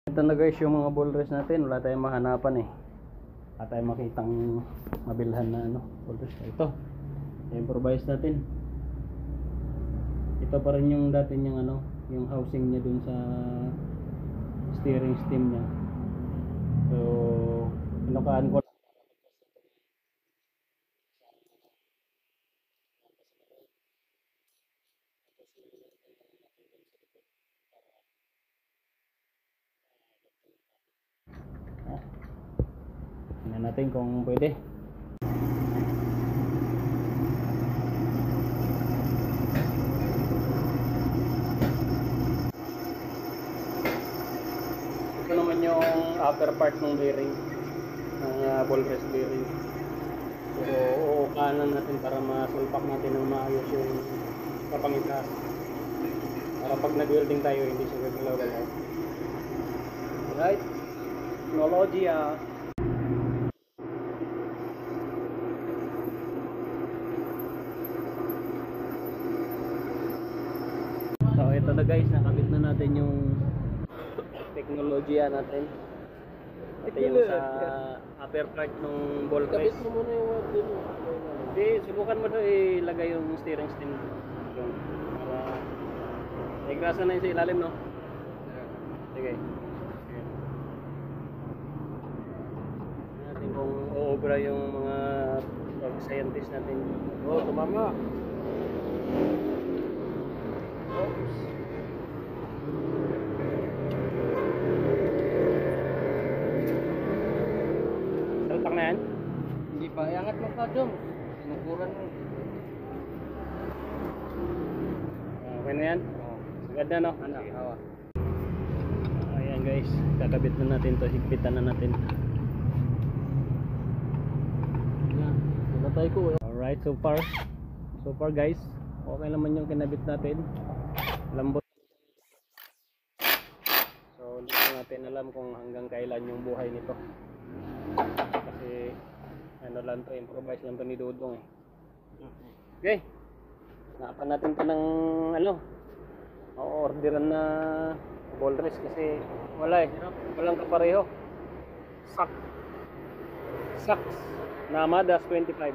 Ito na guys yung mga ball rest natin, wala tayong mahanapan eh. Wala tayong makitang mabilhan na ano, ball rest. Ito, improvise natin. Ito pa rin yung dati yung ano, yung housing niya dun sa steering stem niya. So, pinukaan ko. Tingnan natin kung pwede. Ito naman yung upper part ng bearing, ng ball rest bearing. So uukanan natin para masulpak natin ng maayos yung kapangitas, para pag nag-welding tayo hindi siya gagalaw-galaw. Right? Technology So ito na guys, nakabit na natin yung teknolohiya natin. Ito yung sa upper part ng ball press. Kabit mo muna yung word din. Hindi, subukan mo na ilagay yung steering stem doon. Para igrasa na yun sa ilalim, no? Sige. Tignan natin kung uobra yung mga scientist natin. Oo, tumama. Oops. Salpak na yan? Hindi pa. Iangat mo ka dyan. Sinukuran mo. Okay na yan? Oo. Sagad na, no? Ano? Awa. Ayan guys, kakabit na natin to, higpitan na natin. Yan. Nalatay ko. Alright, so far guys, okay naman yung kinabit natin. Lambot. So hindi natin alam kung hanggang kailan yung buhay nito. Kasi ano lang to, improvise lang to ni Dudong eh. Okay. Naapan natin to ng ano, orderan na ball rest kasi wala eh. Walang kapareho. Sucks. Na Madas 25.